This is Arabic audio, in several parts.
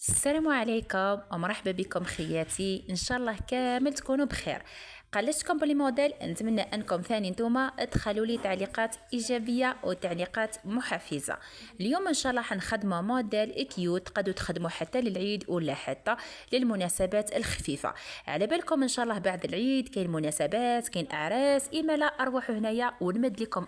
السلام عليكم ومرحبا بكم خياتي، ان شاء الله كامل تكونوا بخير. قلشتكم بالموديل، نتمنى انكم ثاني نتوما تدخلوا لي تعليقات ايجابيه وتعليقات محفزه. اليوم ان شاء الله حنخدموا موديل كيوت، تقدروا تخدموا حتى للعيد ولا حتى للمناسبات الخفيفه. على بالكم ان شاء الله بعد العيد كاين مناسبات، كاين اعراس، اما لا اروحوا هنايا ونمد لكم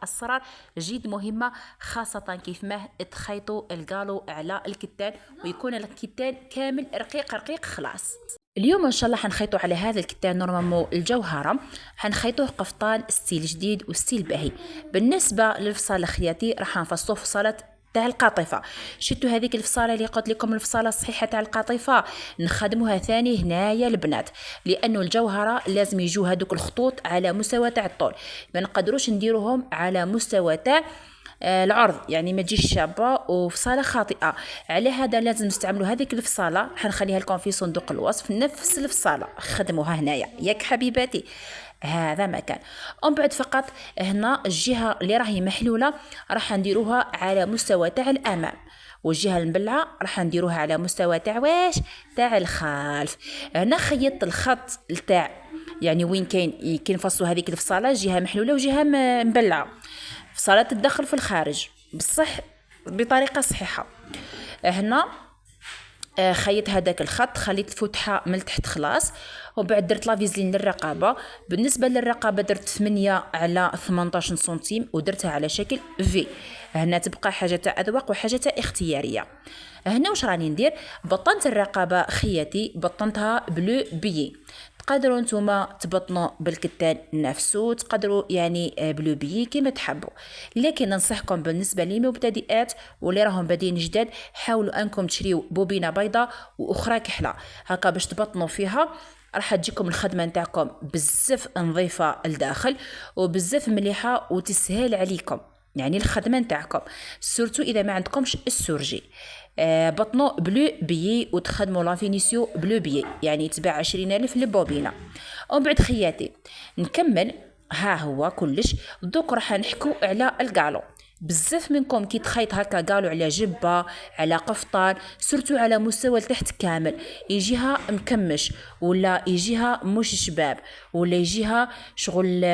اسرار جد مهمه، خاصه كيف ما تخيطوا القالو على الكتان ويكون الكتان كامل رقيق رقيق خلاص. اليوم ان شاء الله حنخيطوا على هذا الكتان نورمالمون الجوهره، حنخيطوه قفطان ستيل جديد وستيل باهي. بالنسبه للفصاله خياتي راح نفصلوه فصاله تاع القاطفه. شتو هذيك الفصاله اللي قلت لكم الفصاله الصحيحه تاع القاطفه نخدموها ثاني هنايا البنات، لانه الجوهره لازم يجوا هذوك الخطوط على مستوى تاع الطول، ما نقدروش نديروهم على مستوى تاع العرض، يعني ما تجيش شابه وفصاله خاطئه. على هذا لازم نستعملوا هذيك الفصاله، حنخليها لكم في صندوق الوصف نفس الفصاله، خدموها هنايا ياك حبيباتي. هذا مكان ومن بعد فقط هنا الجهه اللي راهي محلوله راح نديروها على مستوى تاع الامام، والجهه المبلعه راح نديروها على مستوى تاع واش تاع الخلف. هنا خيطت الخط تاع يعني وين كاين نفصلوا هذيك الفصاله، جهه محلوله وجهه مبلعه، فصاله تدخل في الخارج بصح بطريقه صحيحه. هنا خيط هذاك الخط، خليت الفتحه من تحت خلاص، وبعد درت لافيزلين للرقبه. بالنسبه للرقبه درت 8 على 18 سنتيم ودرتها على شكل في. هنا تبقى حاجه تاع اذواق وحاجه تاع اختياريه. هنا واش راني ندير، بطنت الرقبه خياتي بطنتها بلو بيي. تقدروا نتوما تبطنوا بالكتان نفسه، تقدروا يعني بلو بيي كيما تحبوا، لكن ننصحكم بالنسبه للمبتدئات واللي راهم بادين جداد حاولوا انكم تشريو بوبينه بيضاء واخرى كحله هكا باش تبطنوا فيها، راح تجيكم الخدمه نتاعكم بزاف نظيفه الداخل وبزاف مليحه وتسهل عليكم يعني الخدمه نتاعكم، سورتو اذا ما عندكمش السورجي. بطنو بلو بيي وتخدموا لا فينيسيو بلو بيي، يعني تباع 20,000 للبوبينه. ومن بعد خياتي نكمل، ها هو كلش. دوك راح نحكو على القالو. بزاف منكم كي تخيط هكا قالوا على جبه على قفطان، سورتو على مستوى تحت كامل يجيها مكمش ولا يجيها مش شباب ولا يجيها شغل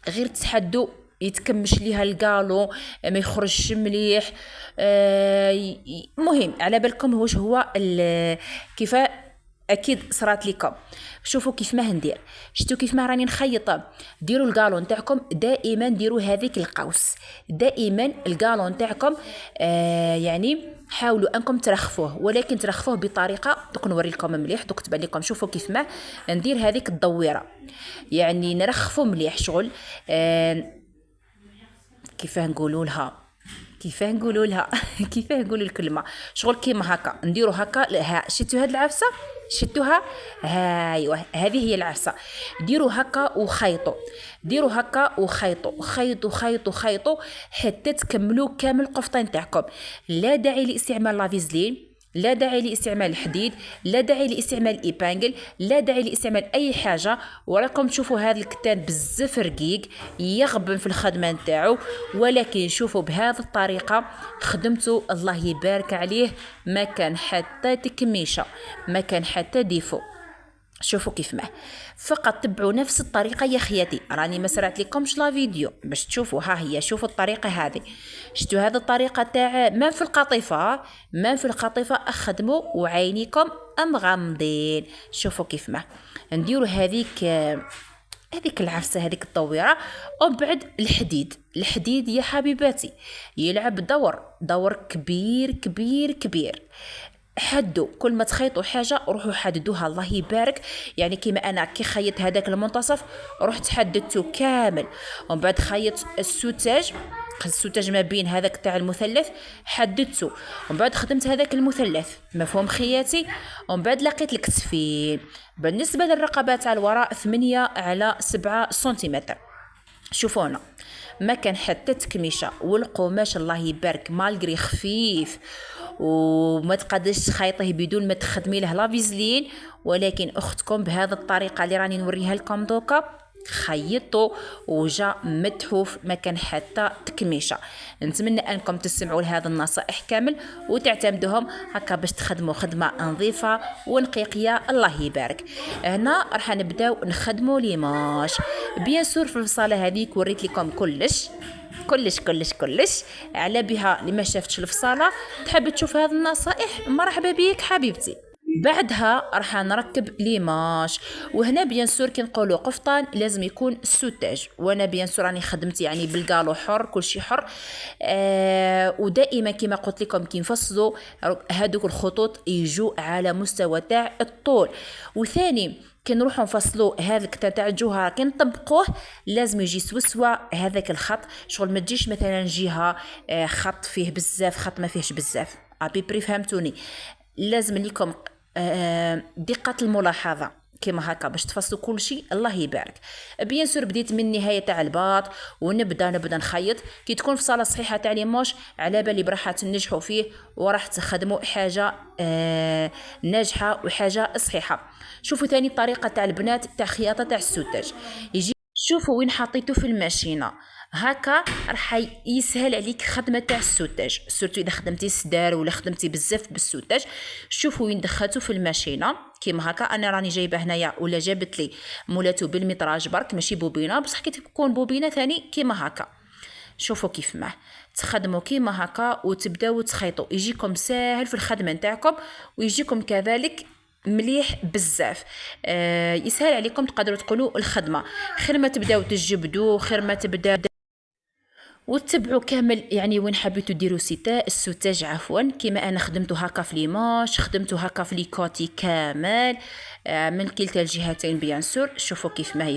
غير تحدو يتكمش ليها القالو ما يخرجش مليح. مهم على بالكم واش هو كيف اكيد صرات لكم. شوفوا كيف ما ندير، شتو كيف ما راني نخيط، ديروا القالون نتاعكم دائما، ديروا هذيك القوس دائما القالون نتاعكم. يعني حاولوا انكم ترخفوه، ولكن ترخفوه بطريقه دوك نوري لكم مليح، دوك تبان لكم. شوفوا كيف ما ندير هذيك الدويره، يعني نرخفوا مليح شغل. كيفاه نقولوا لها كيفاه نقولوا لها كيفاه نقولوا الكلمه شغل كيما هكا نديروا هكا. ها شتوا هاد العفسه، شتوها، ايوا هذه هي العفسه. ديروا هكا وخيطوا، ديروا هكا وخيطوا، خيطوا خيطوا خيطوا حتى تكملوا كامل القفطين تاعكم. لا داعي لاستعمال لافيزلين، لا داعي لاستعمال الحديد، لا داعي لاستعمال ايبانجل، لا داعي لاستعمال اي حاجه. وراكم تشوفوا هذا الكتان بزاف رقيق يغبن في الخدمه نتاعو، ولكن شوفوا بهذه الطريقه خدمته الله يبارك عليه، ما كان حتى تكميشه، ما كان حتى ديفو. شوفوا كيف ما فقط تبعوا نفس الطريقه يا خياتي، راني ما سرعت لكمش لا فيديو باش تشوفوا. ها هي شوفوا الطريقه هذه، شتوا هذه الطريقه تاع ما في القطيفه، ما في القطيفه اخدموا وعينيكم مغمضين. شوفوا كيف ما نديروا هذيك العفسه هذيك الطويره. وبعد الحديد، الحديد يا حبيباتي يلعب دور كبير كبير كبير. حدوا كل ما تخيطوا حاجه روحوا حددوها الله يبارك، يعني كيما انا كي خيط هذاك المنتصف رحت حددته كامل، ومن بعد خيط السوتاج ما بين هذاك تاع المثلث حددته، ومن بعد خدمت هذاك المثلث مفهوم خياتي. ومن بعد لقيت الكتفين. بالنسبه للرقبات تاع الوراء 8 على 7 سنتيمتر. شوفونا ما كان حتى تكميشه، والقماش الله يبارك مالغري خفيف وما تقدرش تخيطيه بدون ما تخدمي له لافيزلين، ولكن اختكم بهذه الطريقه اللي راني نوريها لكم دوكا خيطوا وجا متحوف، ما كان حتى تكميشه. نتمنى انكم تستمعوا لهذه النصائح كامل وتعتمدوهم هكا باش تخدموا خدمه نظيفه ونقيقيه. الله يبارك. هنا راح نبداو نخدموا ليماج. بيان سور في الفصاله هذيك وريت لكم كلش كلش كلش كلش على بها. اللي ما شافتش الفصاله تحب تشوف هذه النصائح، مرحبا بيك حبيبتي. بعدها راح نركب ليماج. وهنا بيان سور كي نقولوا قفطان لازم يكون السوتاج، وانا بيان سور راني خدمت يعني بالقالو حر، كل شيء حر. ودائما كما قلت لكم كي نفصلوا هذوك الخطوط يجوا على مستوى تاع الطول. وثاني كي نروحوا نفصلوا هذاك تاع الجوهر كي نطبقوه لازم يجي سوسوا هذاك الخط، شغل ما تجيش مثلا جهه خط فيه بزاف خط ما فيهش بزاف. ابي فهمتوني؟ لازم لكم دقة الملاحظة كما هكا باش تفصلوا كل شيء. الله يبارك. بيان سور بديت من النهايه تاع الباط ونبدا نخيط. كي تكون في صاله صحيحه تاع ليموش على بالي براحه تنجحوا فيه وراح تخدموا حاجه ناجحه وحاجه صحيحه. شوفوا ثاني طريقه تاع البنات تاع خياطه تاع السوتاج. يجي شوفوا وين حطيته في الماشينه هكا راح يسهل عليك خدمه تاع السوتاج، سورتو اذا خدمتي سدار ولا خدمتي بزاف بالسوتاج. شوفوا وين دخلته في الماشينه كيما هكا. انا راني جايبه هنايا ولا جابت لي مولاتو بالمتراج برك ماشي بوبينه، بصح كي تكون بوبينه ثاني كيما هكا. شوفوا كيف ما تخدموا كيما هكا وتبداو تخيطوا، يجيكم ساهل في الخدمه نتاعكم ويجيكم كذلك مليح بزاف. يسهل عليكم تقدروا تقولوا الخدمه. خير ما تبداو تجبدوا، خير ما تبدا وتتبعوا كامل يعني وين حبيتوا ديروا السوتاج عفوا. كما انا خدمته هكا في ليماش، خدمته هكا في ليكوتي كامل من كلتا الجهتين بيان سور. شوفوا كيف ما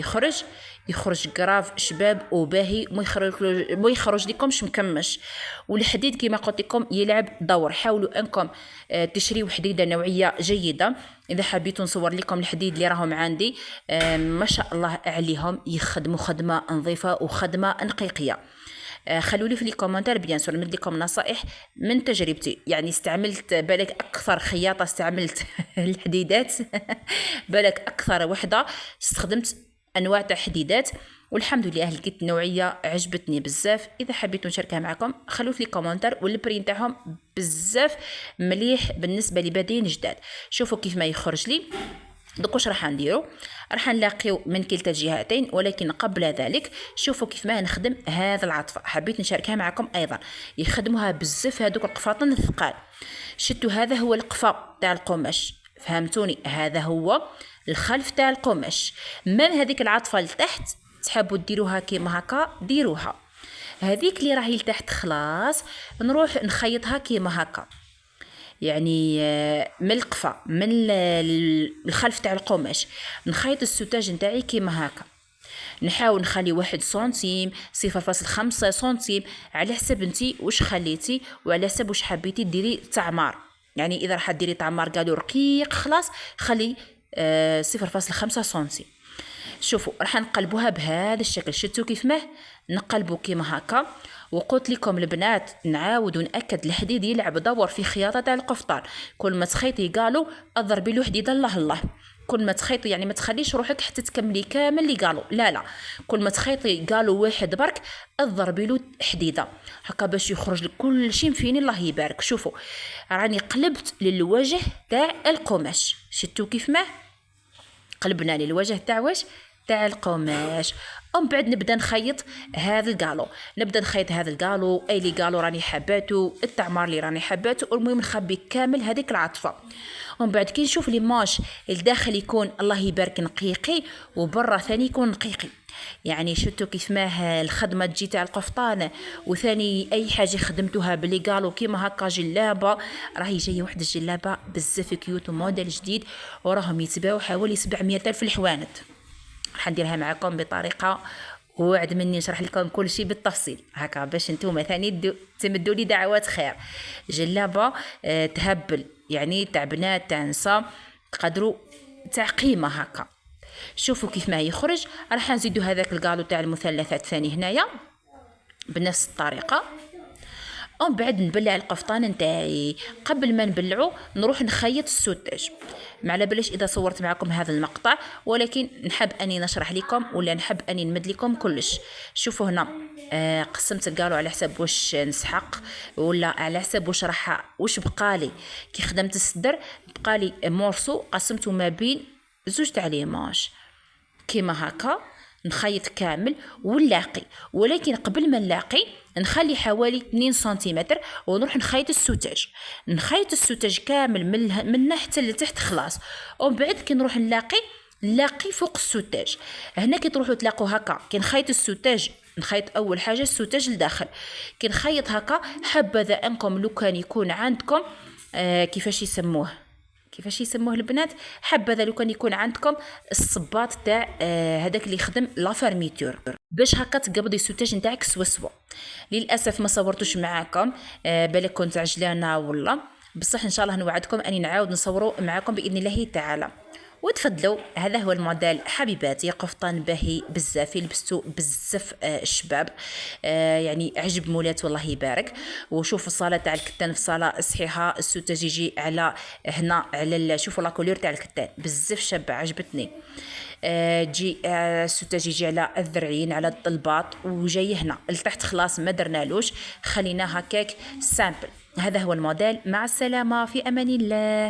يخرج قراف شباب وباهي، ما يخرج لكمش مكمش. والحديد كما قلت لكم يلعب دور. حاولوا انكم تشريوا حديده نوعيه جيده. اذا حبيتوا نصور لكم الحديد اللي راهم عندي ما شاء الله عليهم، يخدموا خدمه نظيفه وخدمه نقيقيه. خلوا لي في لي كومنتار بيان سور نمد لكم نصائح من تجربتي. يعني استعملت بالك اكثر خياطه استعملت الحديدات بالك اكثر وحده استخدمت انواع تاع حديدات، والحمد لله لقيت نوعيه عجبتني بزاف. اذا حبيتوا نشاركها معكم خلوا في لي كومنتار. والبرين تاعهم بزاف مليح بالنسبه لبادين جداد. شوفوا كيف ما يخرج لي. دوك واش راح نديرو؟ راح نلاقيو من كلتا الجهتين، ولكن قبل ذلك شوفوا كيف ما نخدم هذا العطفه. حبيت نشاركها معكم ايضا. يخدموها بزاف هذوك القفاطن الثقال. شتو هذا هو القفا تاع القماش، فهمتوني؟ هذا هو الخلف تاع القماش. مام هذيك العطفه لتحت تحبوا ديروها كيما هكا ديروها. هذيك اللي راهي لتحت خلاص نروح نخيطها كيما هكا، يعني من القفا من الخلف تاع القماش نخيط السوتاج نتاعي كيما هكا. نحاول نخلي 1 سنتيم 0.5 سنتيم على حسب انتي واش خليتي وعلى حسب واش حبيتي ديري تعمار. يعني اذا راح ديري تعمار قالوا رقيق خلاص خلي 0.5 سنتيم. شوفوا راح نقلبوها بهذا الشكل. شفتوا كيف ما نقلبوا كيما هكا. وقلت لكم البنات نعاود ونأكد الحديد يلعب دور في خياطه تاع القفطان. كل ما تخيطي قالوا اضربي له حديده الله الله. كل ما تخيطي يعني ما تخليش روحك حتى تكملي كامل اللي قالوا، لا كل ما تخيطي قالوا واحد برك اضربي له حديده هكا باش يخرج لك كل شيء مفين. الله يبارك. شوفوا راني قلبت للوجه تاع القماش. شفتوا كيف ما قلبنا للوجه تاع واش تاع القماش. ومن بعد نبدا نخيط هذا القالو. نبدا نخيط هذا القالو اي لي قالو راني حباتو، التعمار اللي راني حباتو، والمهم نخبي كامل هذيك العطفه. ومن بعد كي نشوف لي ماش الداخل يكون الله يبارك نقيقي وبرا ثاني يكون نقيقي. يعني شفتوا كيف ما الخدمه تجي تاع القفطان. وثاني اي حاجه خدمتوها بلي قالوا كيما هكا جلابه. راهي جايه واحده الجلابه بزاف كيوت وموديل جديد وراهم يتباعوا حوالي 700 الف الحوانت. راح نديرها معكم بطريقه وعد مني نشرح لكم كل شيء بالتفصيل هكا باش نتوما ثاني تمدوا لي دعوات خير. جلابه تهبل يعني تاع بنات تاع نساء تقدروا تاع قيمه هكا. شوفوا كيف ما يخرج. راح نزيدوا هذاك القالو تاع المثلثات ثاني هنايا بنفس الطريقه. ومن بعد نبلع القفطان نتاعي. قبل ما نبلعو نروح نخيط السوتاج. ما على باليش اذا صورت معكم هذا المقطع، ولكن نحب اني نشرح لكم ولا نحب اني نمد لكم كلش. شوفوا هنا قسمت قالوا على حسب واش نسحق ولا على حسب واش بقالي. كي خدمت الصدر بقالي مورسو قسمته ما بين زوج تاع ليماج كيما هكا. نخيط كامل ونلاقي، ولكن قبل ما نلاقي نخلي حوالي 2 سنتيمتر ونروح نخيط السوتاج كامل من ناحية لتحت خلاص. ومن بعد كي نروح نلاقي فوق السوتاج. هنا كي تروحوا تلاقوا هكا كي نخيط السوتاج نخيط اول حاجه السوتاج لداخل. كي نخيط هكا حبذا انكم لو كان يكون عندكم كيفاش يسموه البنات، حبذا لو كان يكون عندكم الصباط تاع هذاك اللي يخدم لا فارميتور باش هكا تقبضي السوتاج نتاعك سوا. للاسف ما صورتوش معاكم، بالك كنت عجلانه والله، بصح ان شاء الله نوعدكم اني نعاود نصوروا معاكم باذن الله تعالى. وتفضلوا هذا هو الموديل حبيباتي، قفطان باهي بزاف لبستو بزاف الشباب، يعني عجب مولات والله يبارك. وشوفوا الصاله تاع الكتان في صاله صحيحه، السوتاج يجي على هنا على شوفوا لا كولور تاع الكتان بزاف شابه عجبتني. تجي السوتاج يجي على الذرعين على الطلباط وجاي هنا لتحت خلاص ما درنالوش، خليناه هكاك سامبل. هذا هو الموديل، مع السلامه في امان الله.